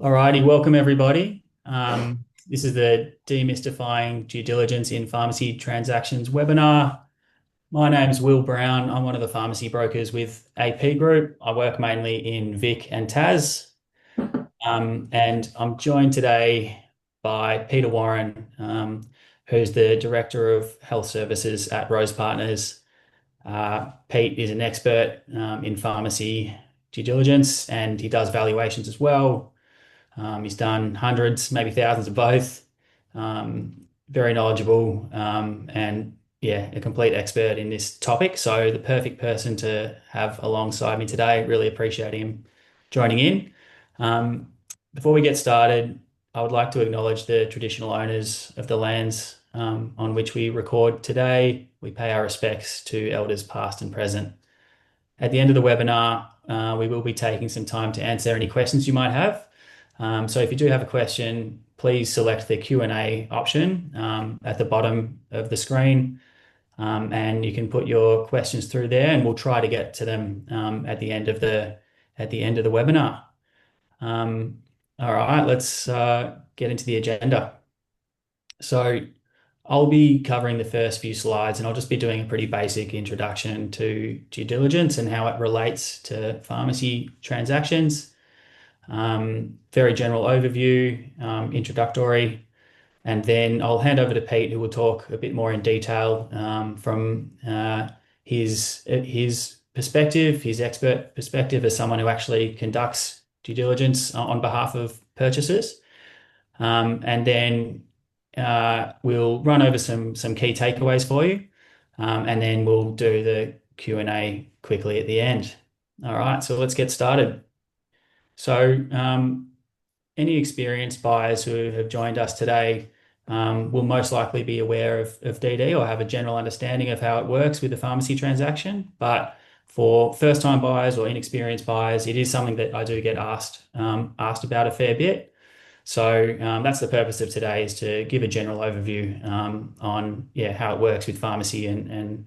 Alrighty, welcome everybody. This is the Demystifying Due Diligence in Pharmacy Transactions webinar. My name's Will Brown. I'm one of the pharmacy brokers with AP Group. I work mainly in Vic and Tas. And I'm joined today by Peter Warren, who's the Director of Health Services at Rose Partners. Pete is an expert in pharmacy due diligence and he does valuations as well. He's done hundreds, maybe thousands of both. Very knowledgeable, and yeah, a complete expert in this topic. So the perfect person to have alongside me today. Really appreciate him joining in. Um, Before we get started, I would like to acknowledge the traditional owners of the lands on which we record today. We pay our respects to elders past and present. At the end of the webinar, we will be taking some time to answer any questions you might have. So if you do have a question, please select the Q&A option at the bottom of the screen, and you can put your questions through there, and we'll try to get to them at the end of the webinar. All right, let's get into the agenda. So I'll be covering the first few slides, and I'll just be doing a pretty basic introduction to due diligence and how it relates to pharmacy transactions. Very general overview, introductory, and then I'll hand over to Pete, who will talk a bit more in detail from his perspective, his expert perspective as someone who actually conducts due diligence on behalf of purchasers. And then we'll run over some key takeaways for you, and then we'll do the Q&A quickly at the end. All right, so let's get started. So, any experienced buyers who have joined us today will most likely be aware of DD or have a general understanding of how it works with the pharmacy transaction. But for first-time buyers or inexperienced buyers, it is something that I do get asked about a fair bit. So that's the purpose of today, is to give a general overview on how it works with pharmacy and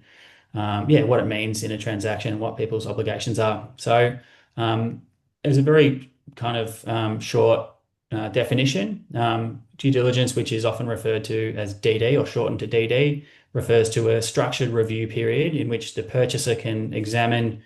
what it means in a transaction and what people's obligations are. So as a very kind of short definition, due diligence, which is often referred to as DD or shortened to DD, refers to a structured review period in which the purchaser can examine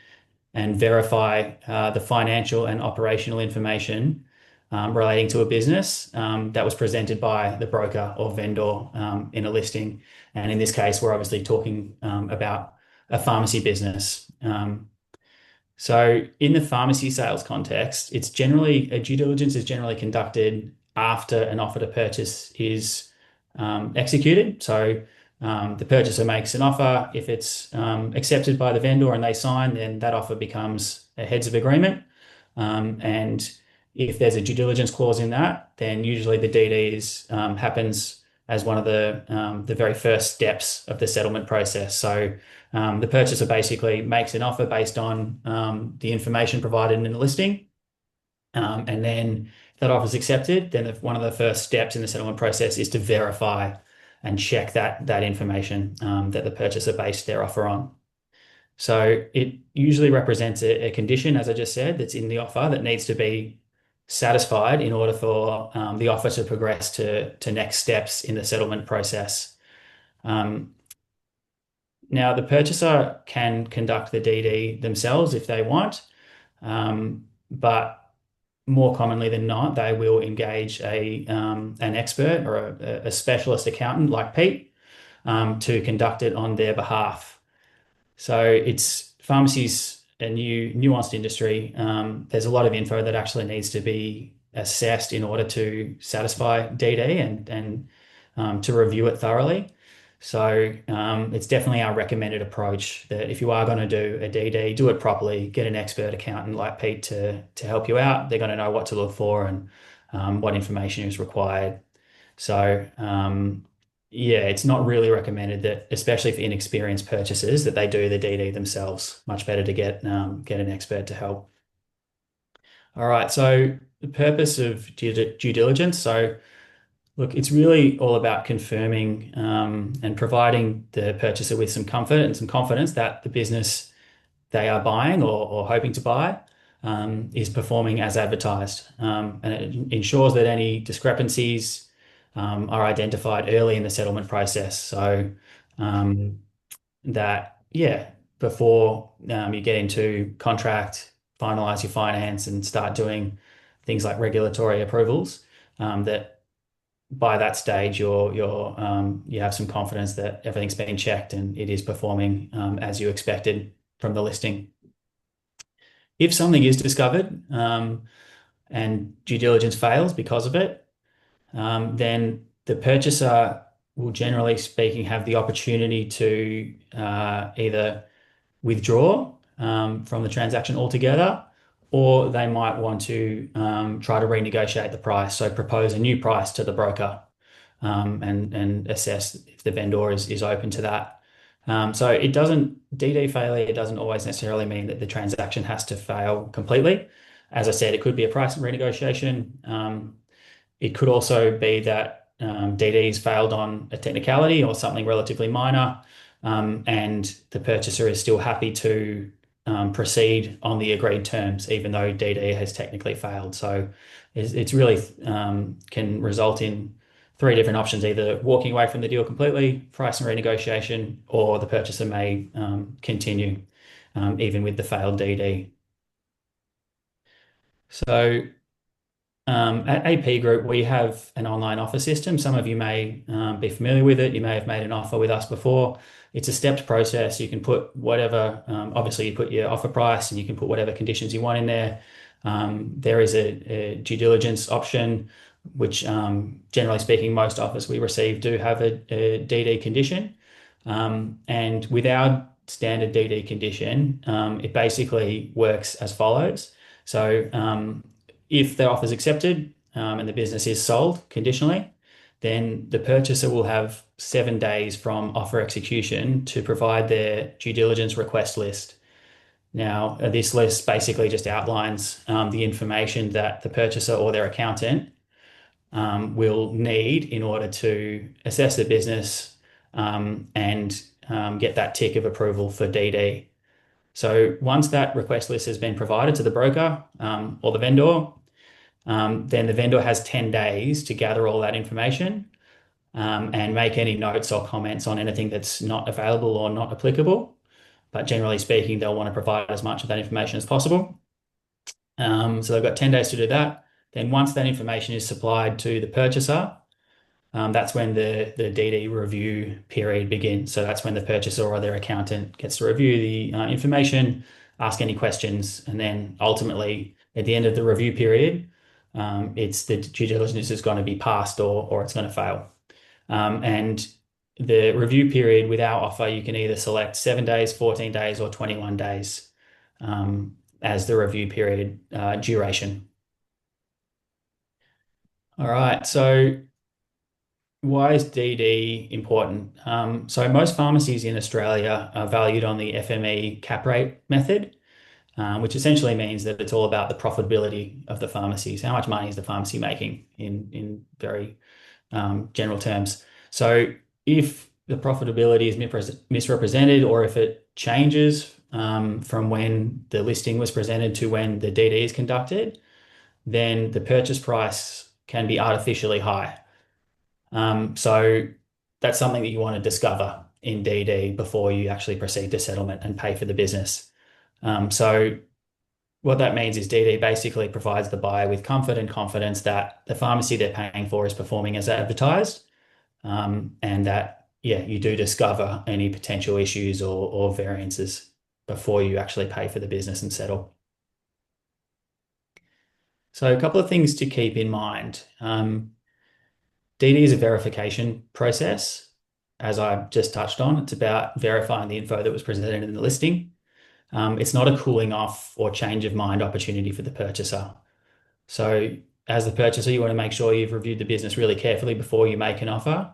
and verify the financial and operational information relating to a business that was presented by the broker or vendor in a listing. And in this case, we're obviously talking about a pharmacy business. So in the pharmacy sales context, it's generally a due diligence is generally conducted after an offer to purchase is executed. So the purchaser makes an offer. If it's accepted by the vendor and they sign, then that offer becomes a heads of agreement. And if there's a due diligence clause in that, then usually the DD happens as one of the very first steps of the settlement process. So the purchaser basically makes an offer based on the information provided in the listing. And then if that offer is accepted, then one of the first steps in the settlement process is to verify and check that information that the purchaser based their offer on. So it usually represents a condition, as I just said, that's in the offer that needs to be satisfied in order for the offer to progress to next steps in the settlement process. Now, the purchaser can conduct the DD themselves if they want, but more commonly than not, they will engage an expert or a specialist accountant like Pete to conduct it on their behalf. So pharmacy's a new nuanced industry. There's a lot of info that actually needs to be assessed in order to satisfy DD and to review it thoroughly. So it's definitely our recommended approach that if you are going to do a DD, do it properly, get an expert accountant like Pete to help you out. They're going to know what to look for and what information is required. So it's not really recommended that, especially for inexperienced purchasers, that they do the DD themselves. Much better to get an expert to help. All right, so the purpose of due diligence. So look, it's really all about confirming and providing the purchaser with some comfort and some confidence that the business they are buying or hoping to buy is performing as advertised. And it ensures that any discrepancies are identified early in the settlement process. So um, that, yeah, before you get into contract, finalize your finance, and start doing things like regulatory approvals, that by that stage you have some confidence that everything's been checked and it is performing as you expected from the listing. If something is discovered and due diligence fails because of it, then the purchaser will, generally speaking, have the opportunity to either withdraw from the transaction altogether, or they might want to try to renegotiate the price, so propose a new price to the broker, and assess if the vendor is open to that. So it doesn't, DD failure, it doesn't always necessarily mean that the transaction has to fail completely. As I said, it could be a price renegotiation. It could also be that DD's failed on a technicality or something relatively minor, and the purchaser is still happy to proceed on the agreed terms, even though DD has technically failed. So it's really can result in three different options: either walking away from the deal completely, price and renegotiation, or the purchaser may continue even with the failed DD. So at AP Group, we have an online offer system. Some of you may be familiar with it. You may have made an offer with us before. It's a stepped process. You can put whatever, obviously, you put your offer price and you can put whatever conditions you want in there. There is a due diligence option, which, generally speaking, most offers we receive do have a DD condition. And with our standard DD condition, it basically works as follows. So, if the offer is accepted and the business is sold conditionally, then the purchaser will have 7 days from offer execution to provide their due diligence request list. Now, this list basically just outlines the information that the purchaser or their accountant will need in order to assess the business and get that tick of approval for DD. So once that request list has been provided to the broker or the vendor, then the vendor has 10 days to gather all that information and make any notes or comments on anything that's not available or not applicable. But generally speaking, they'll want to provide as much of that information as possible. So they've got 10 days to do that. Then once that information is supplied to the purchaser, that's when the DD review period begins. So that's when the purchaser or their accountant gets to review the information, ask any questions, and then ultimately at the end of the review period, it's the due diligence is going to be passed or it's going to fail. And the review period with our offer, you can either select 7 days, 14 days, or 21 days as the review period duration. All right, so why is DD important? So most pharmacies in Australia are valued on the FME cap rate method, which essentially means that it's all about the profitability of the pharmacies. How much money is the pharmacy making in very general terms? So if the profitability is misrepresented, or if it changes from when the listing was presented to when the DD is conducted, then the purchase price can be artificially high. So that's something that you want to discover in DD before you actually proceed to settlement and pay for the business. So what that means is DD basically provides the buyer with comfort and confidence that the pharmacy they're paying for is performing as advertised, and that, yeah, you do discover any potential issues or variances before you actually pay for the business and settle. So a couple of things to keep in mind. DD is a verification process, as I just touched on. It's about verifying the info that was presented in the listing. It's not a cooling off or change of mind opportunity for the purchaser. So as the purchaser, you want to make sure you've reviewed the business really carefully before you make an offer.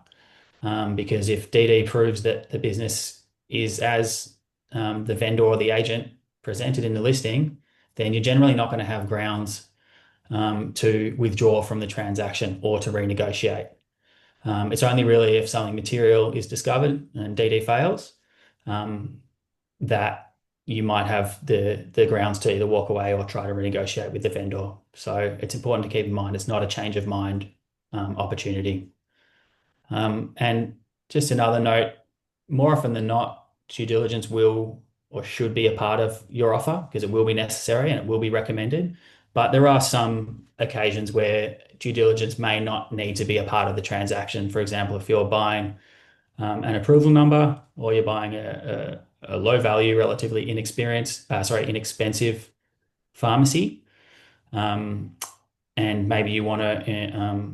Because if DD proves that the business is as the vendor or the agent presented in the listing, then you're generally not going to have grounds to withdraw from the transaction or to renegotiate. It's only really if something material is discovered and DD fails that you might have the grounds to either walk away or try to renegotiate with the vendor. So it's important to keep in mind it's not a change of mind opportunity. And just another note, more often than not, due diligence will or should be a part of your offer because it will be necessary and it will be recommended. But there are some occasions where due diligence may not need to be a part of the transaction. For example, if you're buying an approval number or you're buying a low value, relatively inexpensive pharmacy, um, and maybe you want to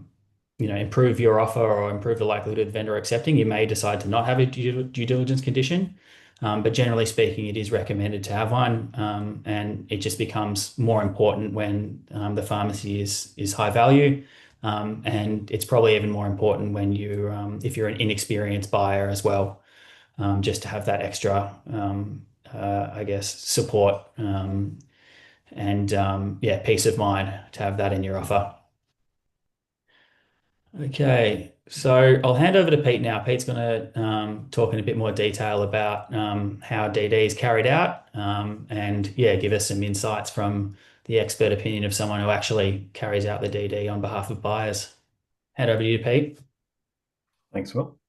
improve your offer or improve the likelihood of the vendor accepting, you may decide to not have a due diligence condition. But generally speaking, it is recommended to have one, and it just becomes more important when the pharmacy is high value, and it's probably even more important when if you're an inexperienced buyer as well, just to have that extra, I guess, support, and yeah, peace of mind to have that in your offer. Okay, so I'll hand over to Pete now. Pete's going to talk in a bit more detail about how DD is carried out, and yeah, give us some insights from the expert opinion of someone who actually carries out the DD on behalf of buyers. Hand over to you, Pete. Thanks, Will.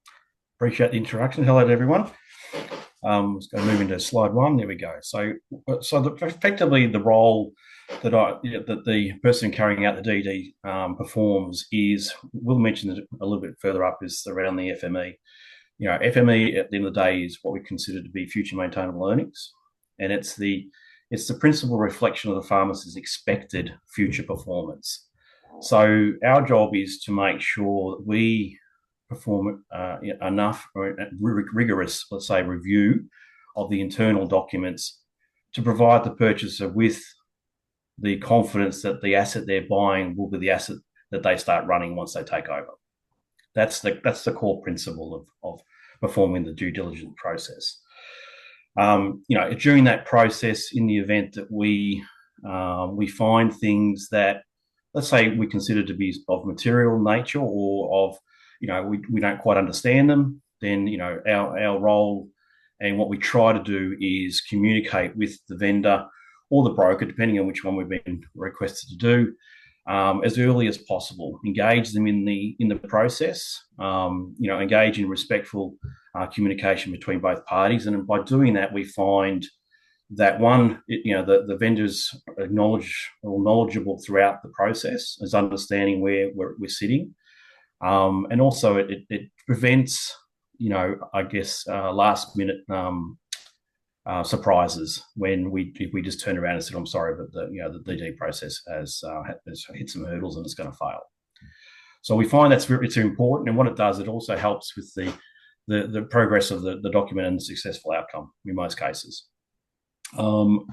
Appreciate the introduction. Hello to everyone. Let's go move into slide 1. There we go. Effectively, the role that the person carrying out the DD performs is, we'll mention it a little bit further up, is around the FME. FME at the end of the day is what we consider to be future maintainable earnings, and it's the principal reflection of the pharmacist's expected future performance. So our job is to make sure that we perform enough or rigorous, let's say, review of the internal documents to provide the purchaser with the confidence that the asset they're buying will be the asset that they start running once they take over. That's the core principle of performing the due diligence process. During that process, in the event that we find things that, let's say, we consider to be of material nature or of, we don't quite understand them, then, our role and what we try to do is communicate with the vendor or the broker, depending on which one we've been requested to do, as early as possible. Engage them in the process. Engage in respectful communication between both parties, and by doing that, we find that the vendors knowledgeable throughout the process, is understanding where we're sitting, and also it prevents, last minute surprises if we just turn around and said, "I'm sorry, but the DD process has hit some hurdles and it's going to fail." So we find it's important, and what it does, it also helps with the progress of the document and the successful outcome in most cases. When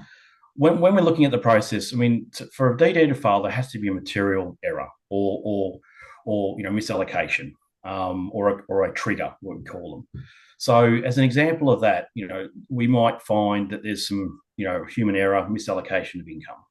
we're looking at the process, for a DD to fail, there has to be a material error or misallocation, or a trigger, what we call them. So as an example of that, we might find that there's some, human error, misallocation of income.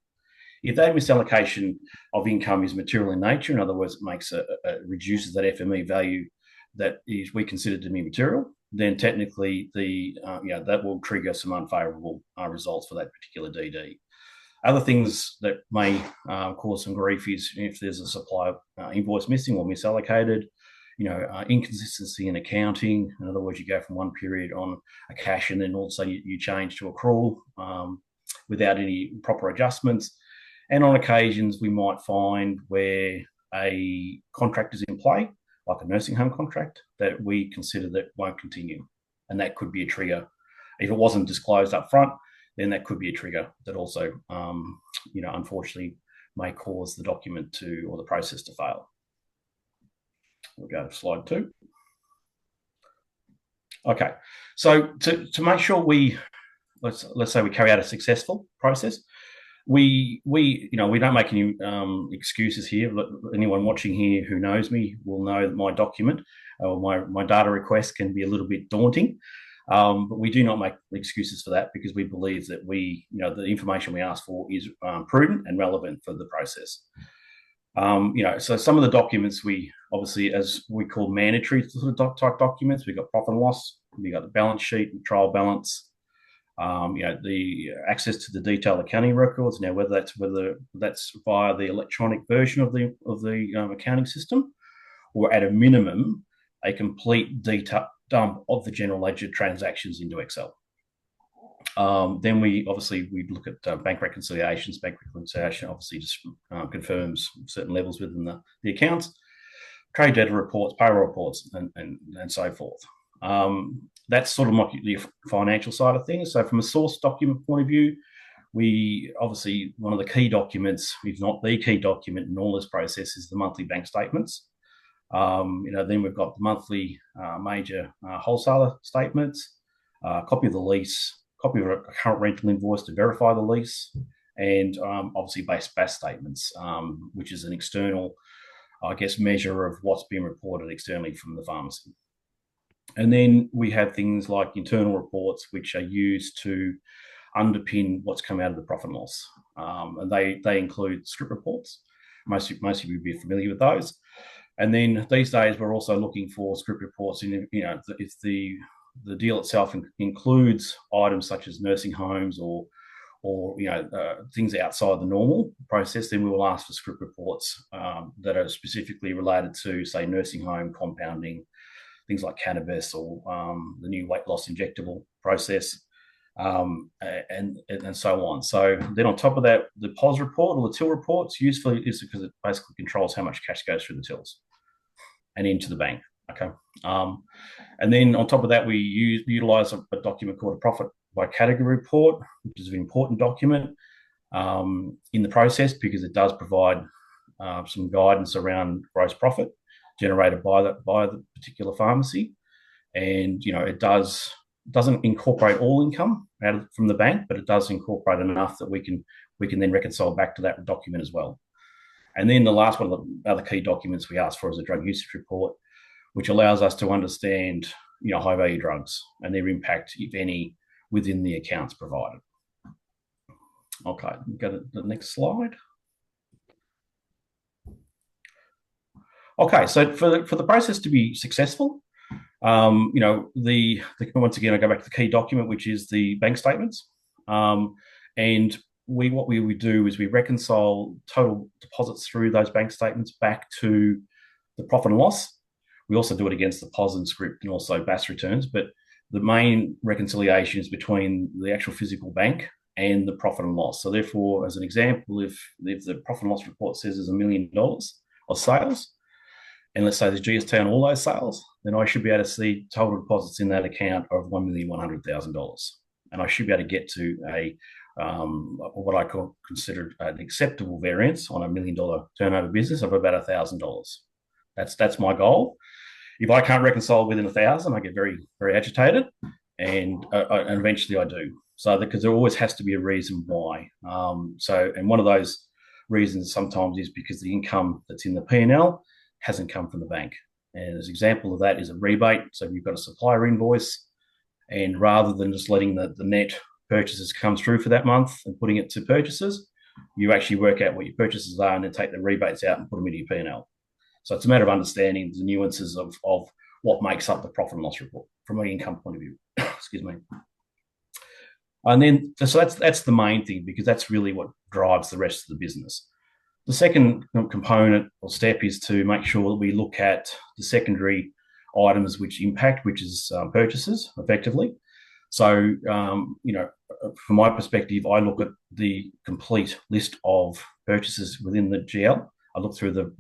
If that misallocation of income is material in nature, in other words, it reduces that FME value that we consider to be material, then technically that will trigger some unfavourable results for that particular DD. Other things that may cause some grief is if there's a supply invoice missing or misallocated, inconsistency in accounting. In other words, you go from one period on a cash and then also you change to accrual without any proper adjustments. And on occasions, we might find where a contract is in play, like a nursing home contract, that we consider that won't continue. And that could be a trigger. If it wasn't disclosed up front, then that could be a trigger that also, unfortunately may cause the document or the process to fail. We'll go to slide 2. Okay, so to make sure let's say we carry out a successful process, we don't make any excuses here. Anyone watching here who knows me will know that my document or my data request can be a little bit daunting, but we do not make excuses for that, because we believe that the information we ask for is prudent and relevant for the process. So some of the documents we obviously, as we call mandatory type documents, we've got profit and loss, we've got the balance sheet and trial balance. The access to the detailed accounting records. Now, whether that's via the electronic version of the accounting system, or at a minimum, a complete data dump of the general ledger transactions into Excel. Then we look at bank reconciliations. Bank reconciliation obviously just confirms certain levels within the accounts, trade data reports, payroll reports, and so forth. That's sort of like the financial side of things. So from a source document point of view, we obviously, one of the key documents, if not the key document in all this process, is the monthly bank statements. Then we've got the monthly major wholesaler statements, copy of the lease, copy of a current rental invoice to verify the lease, and obviously base BAS statements, which is an external, I guess, measure of what's being reported externally from the pharmacy. And then we have things like internal reports, which are used to underpin what's come out of the profit and loss. And they include script reports. Most of you will be familiar with those. And then these days, we're also looking for script reports. If the deal itself includes items such as nursing homes or things outside the normal process, then we will ask for script reports that are specifically related to, say, nursing home compounding, things like cannabis or the new weight loss injectable process, and so on. So then on top of that, the POS report or the till report's useful is because it basically controls how much cash goes through the tills and into the bank. Okay. And then on top of that, we utilize a document called a profit by category report, which is an important document in the process because it does provide some guidance around gross profit generated by the particular pharmacy. And, it doesn't incorporate all income from the bank, but it does incorporate enough that we can then reconcile back to that document as well. And then the last one of the other key documents we ask for is a drug usage report, which allows us to understand, high value drugs and their impact, if any, within the accounts provided. Okay, go to the next slide. Okay, so for the process to be successful, once again, I go back to the key document, which is the bank statements. And what we would do is we reconcile total deposits through those bank statements back to the profit and loss. We also do it against the POS and script and also BAS returns, but the main reconciliation is between the actual physical bank and the profit and loss. So therefore, as an example, if the profit and loss report says there's $1 million of sales, and let's say there's GST on all those sales, then I should be able to see total deposits in that account of $1,100,000. And I should be able to get to what I consider an acceptable variance on $1 million turnover business of about $1,000. That's my goal. If I can't reconcile within 1,000, I get very, very agitated, and eventually I do. So because there always has to be a reason why. And one of those reasons sometimes is because the income that's in the P&L hasn't come from the bank. And as an example of that is a rebate. So you've got a supplier invoice, and rather than just letting the net purchases come through for that month and putting it to purchases, you actually work out what your purchases are and then take the rebates out and put them into your P&L. So it's a matter of understanding the nuances of what makes up the profit and loss report from an income point of view. Excuse me. And then, so that's the main thing, because that's really what drives the rest of the business. The second component or step is to make sure that we look at the secondary items which impact, which is purchases effectively. So, from my perspective, I look at the complete list of purchases within the GL. I look through who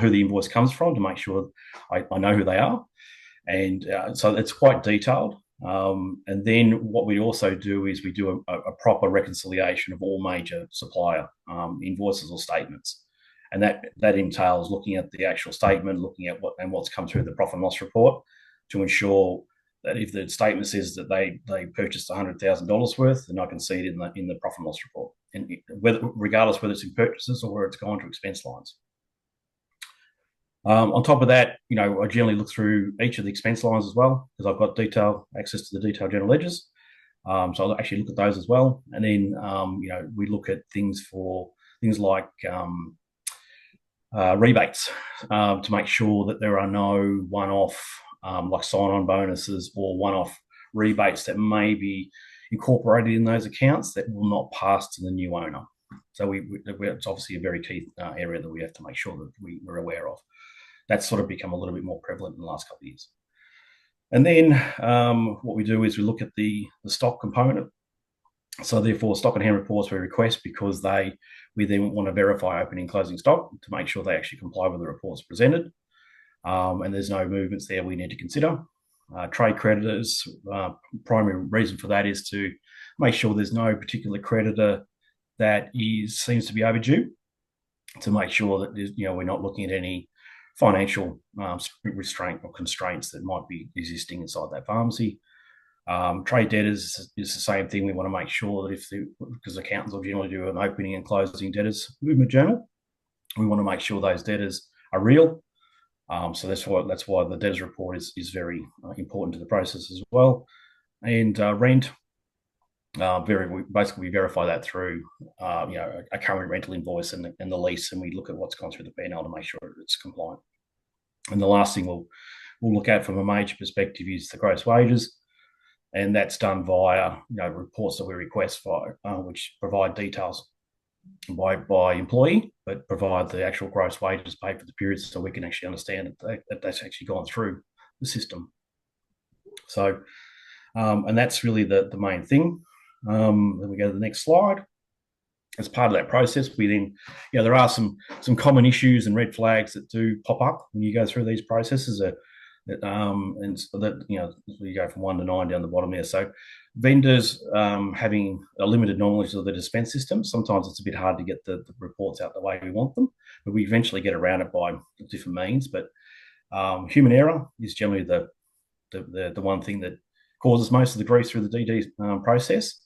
the invoice comes from to make sure I know who they are. And so it's quite detailed. And then what we also do is we do a proper reconciliation of all major supplier invoices or statements. And that entails looking at the actual statement, looking at what's come through the profit and loss report to ensure that if the statement says that they purchased $100,000 worth, then I can see it in the profit and loss report, and regardless whether it's in purchases or where it's gone to expense lines. On top of that, I generally look through each of the expense lines as well, because I've got access to the detailed general ledgers. So I'll actually look at those as well. And then, we look at things like rebates to make sure that there are no one-off like sign-on bonuses or one-off rebates that may be incorporated in those accounts that will not pass to the new owner. So it's obviously a very key area that we have to make sure that we're aware of. That's sort of become a little bit more prevalent in the last couple of years. And then what we do is we look at the stock component. So therefore, stock and hand reports we request because we then want to verify opening and closing stock to make sure they actually comply with the reports presented. And there's no movements there we need to consider. Trade creditors, primary reason for that is to make sure there's no particular creditor that seems to be overdue, to make sure that we're not looking at any financial restraint or constraints that might be existing inside that pharmacy. Trade debtors is the same thing. We want to make sure that because accountants will generally do an opening and closing debtors movement journal, we want to make sure those debtors are real. So that's why the debtors report is very important to the process as well. And rent, basically we verify that through a current rental invoice and the lease, and we look at what's gone through the P&L to make sure it's compliant. And the last thing we'll look at from a major perspective is the gross wages, and that's done via reports that we request for, which provide details by employee, but provide the actual gross wages paid for the periods, so we can actually understand that that's actually gone through the system. So, and that's really the main thing. Then we go to the next slide. As part of that process, we then, there are some common issues and red flags that do pop up when you go through these processes. And so that you go from 1 to 9 down the bottom there. So vendors having a limited knowledge of the dispense system, sometimes it's a bit hard to get the reports out the way we want them, but we eventually get around it by different means. But human error is generally the one thing that causes most of the grief through the DD process.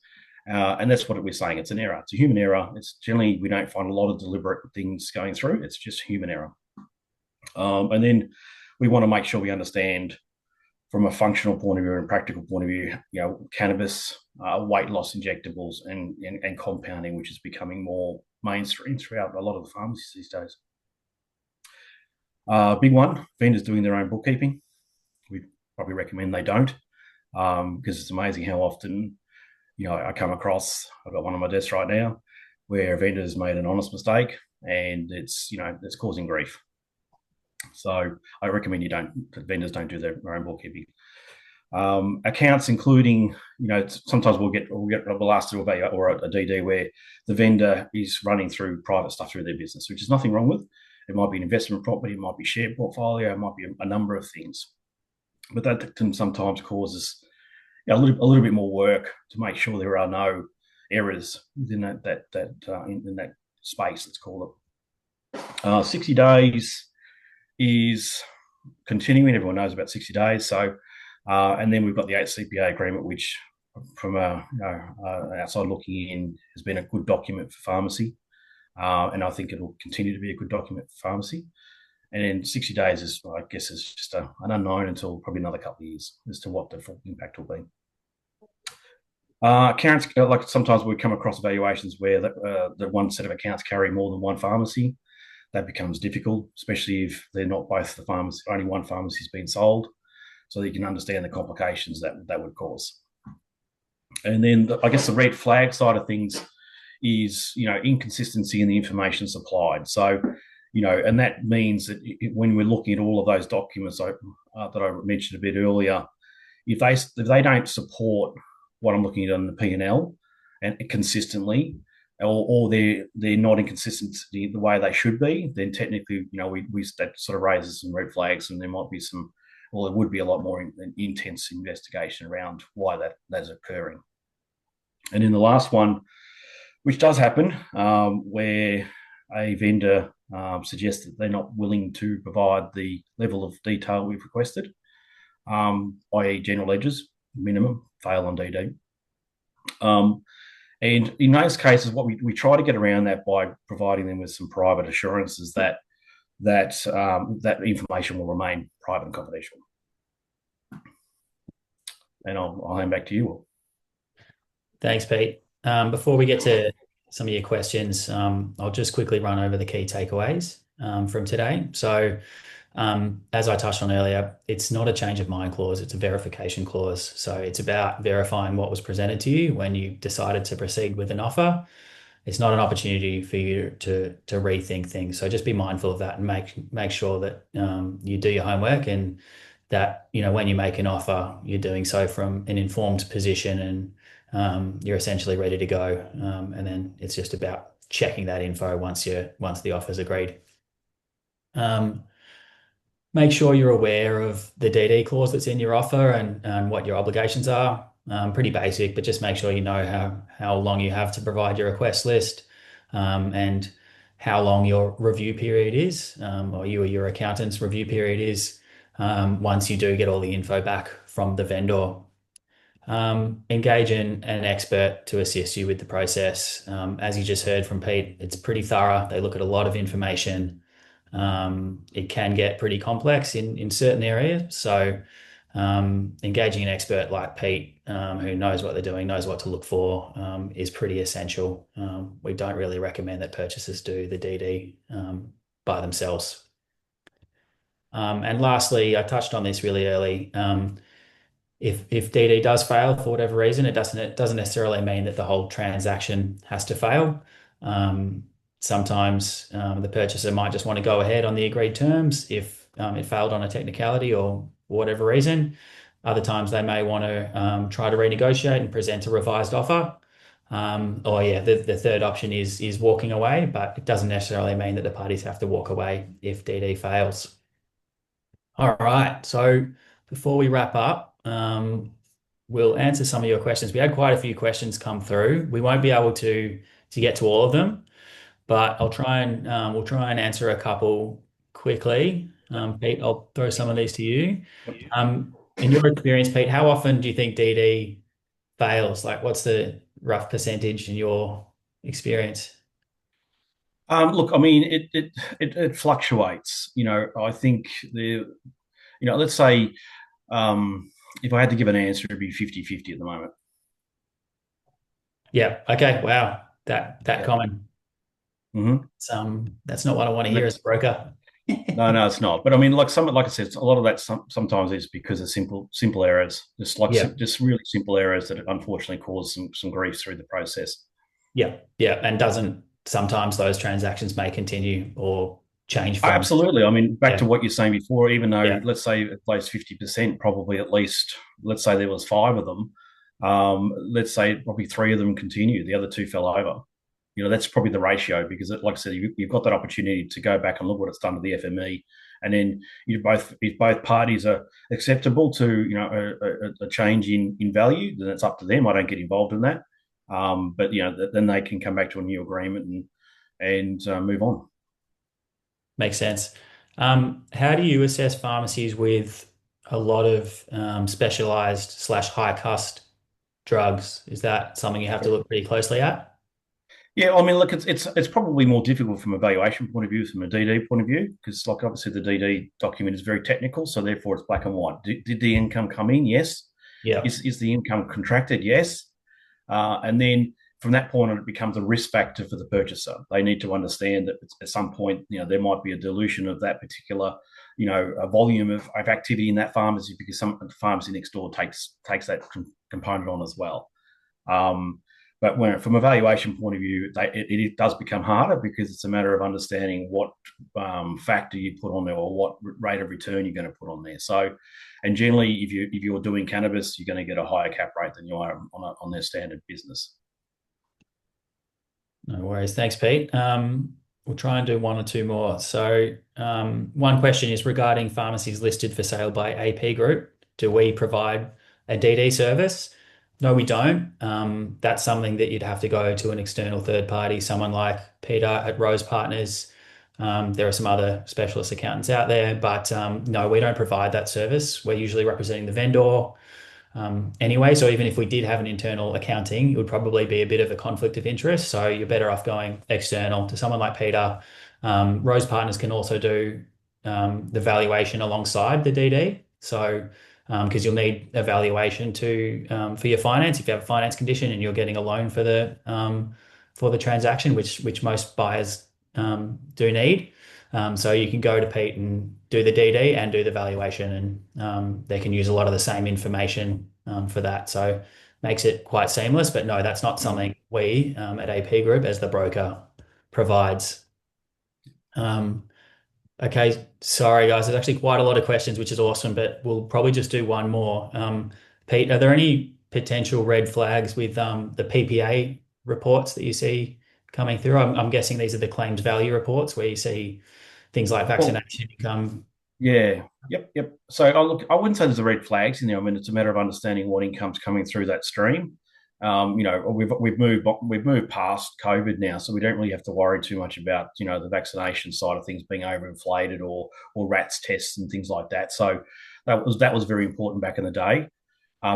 And that's what we're saying. It's an error. It's a human error. It's generally, we don't find a lot of deliberate things going through. It's just human error. And then we want to make sure we understand from a functional point of view and practical point of view, cannabis, weight loss injectables, and compounding, which is becoming more mainstream throughout a lot of the pharmacies these days. Big one, vendors doing their own bookkeeping. We probably recommend they don't, because it's amazing how often I come across, I've got one on my desk right now, where a vendor has made an honest mistake and it's causing grief. So I recommend vendors don't do their own bookkeeping. Accounts, including, sometimes we'll ask to evaluate or a DD where the vendor is running through private stuff through their business, which is nothing wrong with. It might be an investment property, it might be share portfolio, it might be a number of things. But that can sometimes causes a little bit more work to make sure there are no errors within that in that space, let's call it. 60 days is continuing. Everyone knows about 60 days. So, and then we've got the CPA agreement, which from outside looking in has been a good document for pharmacy. And I think it will continue to be a good document for pharmacy. And in 60 days is just an unknown until probably another couple of years as to what the full impact will be. Accounts, like sometimes we come across evaluations where the one set of accounts carry more than one pharmacy. That becomes difficult, especially if they're not both the pharmacy, only one pharmacy has been sold. So you can understand the complications that would cause. And then the red flag side of things is, inconsistency in the information supplied. So, and that means that when we're looking at all of those documents that I mentioned a bit earlier, if they don't support what I'm looking at on the P&L and consistently, or they're not inconsistent the way they should be, then technically, that sort of raises some red flags, and there might be there would be a lot more intense investigation around why that's occurring. And in the last one, which does happen, where a vendor suggests that they're not willing to provide the level of detail we've requested, i.e. general ledgers, minimum, fail on DD. And in those cases, what we try to get around that by providing them with some private assurances that information will remain private and confidential. And I'll hand back to you, Will. Thanks, Pete. Before we get to some of your questions, I'll just quickly run over the key takeaways from today. So As I touched on earlier, it's not a change of mind clause, it's a verification clause. So it's about verifying what was presented to you when you decided to proceed with an offer. It's not an opportunity for you to rethink things. So just be mindful of that and make sure that you do your homework and that when you make an offer, you're doing so from an informed position and you're essentially ready to go. And then it's just about checking that info once the offer's agreed. Um, Make sure you're aware of the DD clause that's in your offer and what your obligations are. Pretty basic, but just make sure you know how long you have to provide your request list, and how long your review period is, or you or your accountant's review period is, once you do get all the info back from the vendor. Engage in an expert to assist you with the process. As you just heard from Pete, it's pretty thorough. They look at a lot of information. It can get pretty complex in certain areas. So, engaging an expert like Pete, who knows what they're doing, knows what to look for, is pretty essential. We don't really recommend that purchasers do the DD by themselves. And lastly, I touched on this really early. If DD does fail for whatever reason, it doesn't necessarily mean that the whole transaction has to fail. Um, Sometimes the purchaser might just want to go ahead on the agreed terms if it failed on a technicality or whatever reason. Other times they may want to try to renegotiate and present a revised offer. Or yeah, the third option is walking away, but it doesn't necessarily mean that the parties have to walk away if DD fails. All right. So before we wrap up, we'll answer some of your questions. We had quite a few questions come through. We won't be able to get to all of them, but we'll try and answer a couple quickly. Pete, I'll throw some of these to you. In your experience, Pete, how often do you think DD fails? Like, what's the rough percentage in your experience? Look, I mean, it fluctuates. I think let's say if I had to give an answer, it'd be 50-50 at the moment. Yeah. Okay. Wow. That Yeah. common. Hmm. That's not what I want to hear as a broker. No, no, it's not. But I mean, like I said, a lot of that sometimes is because of simple errors, Yeah. just really simple errors that unfortunately cause some grief through the process. Yeah, yeah, and doesn't sometimes those transactions may continue or change from. Absolutely. I mean, back Yeah, to what you're saying before, even though yeah, let's say it plays 50%, probably at least, let's say there was five of them. Let's say probably three of them continue, the other two fell over. That's probably the ratio because, like I said, you've got that opportunity to go back and look what it's done to the FME, and then if both parties are acceptable to a change in value, then it's up to them. I don't get involved in that, but then they can come back to a new agreement and move on. makes sense. How do you assess pharmacies with a lot of specialized slash high cost drugs? Is that something you have to look pretty closely at? Yeah, I mean, look, it's probably more difficult from a valuation point of view, from a DD point of view, because like obviously the DD document is very technical, so therefore it's black and white. Did the income come in? Yes. Yeah, Is the income contracted? Yes. And then from that point on, it becomes a risk factor for the purchaser. They need to understand that at some point, there might be a dilution of that particular, a volume of activity in that pharmacy because some the pharmacy next door takes that component on as well. Um, but from a valuation point of view, it does become harder because it's a matter of understanding what factor you put on there or what rate of return you're going to put on there. So, and generally, if you're doing cannabis, you're going to get a higher cap rate than you are on their standard business. no worries. Thanks, Pete. We'll try and do one or two more. So, one question is regarding pharmacies listed for sale by AP Group. Do we provide a DD service? No, we don't. That's something that you'd have to go to an external third party, someone like Peter at Rose Partners. There are some other specialist accountants out there, but no, we don't provide that service. We're usually representing the vendor. Anyway, so even if we did have an internal accounting, it would probably be a bit of a conflict of interest. So you're better off going external to someone like Peter. Rose Partners can also do the valuation alongside the DD. So because you'll need a valuation for your finance if you have a finance condition and you're getting a loan for the transaction, which most buyers do need. So you can go to Pete and do the DD and do the valuation, and they can use a lot of the same information for that. So makes it quite seamless. But no, that's not Mm. something we at AP Group as the broker provides. Um, Okay, sorry guys. There's actually quite a lot of questions, which is awesome, but we'll probably just do one more. Pete, are there any potential red flags with the PPA reports that you see coming through? I'm guessing these are the claims value reports where you see things like Well, vaccination income. yeah, yep. So I wouldn't say there's a red flags in there. I mean, it's a matter of understanding what income's coming through that stream. We've moved past COVID now, so we don't really have to worry too much about the vaccination side of things being overinflated or rats tests and things like that. So that was very important back in the day.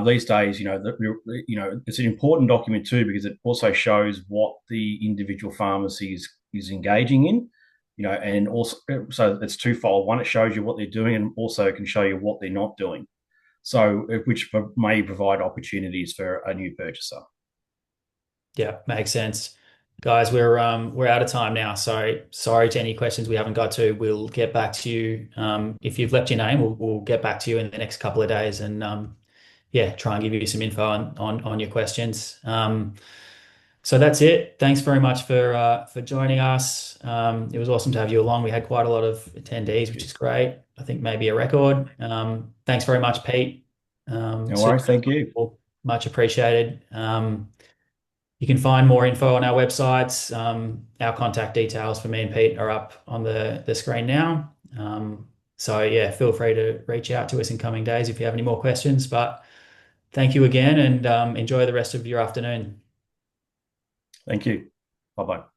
These days, it's an important document too because it also shows what the individual pharmacy is engaging in. And also, so it's twofold. One, it shows you what they're doing, and also can show you what they're not doing. So, which may provide opportunities for a new purchaser. Yeah, makes sense. Guys, we're out of time now. So sorry to any questions we haven't got to. We'll get back to you. If you've left your name, we'll get back to you in the next couple of days and yeah, try and give you some info on your questions. So that's it. Thanks very much for joining us. It was awesome to have you along. We had quite a lot of attendees, which is great. I think maybe a record. Thanks very much, Pete. No Super worries. Thank you. helpful. Much appreciated. You can find more info on our websites. Our contact details for me and Pete are up on the screen now. So yeah, feel free to reach out to us in coming days if you have any more questions. But thank you again and enjoy the rest of your afternoon. Thank you. Bye bye.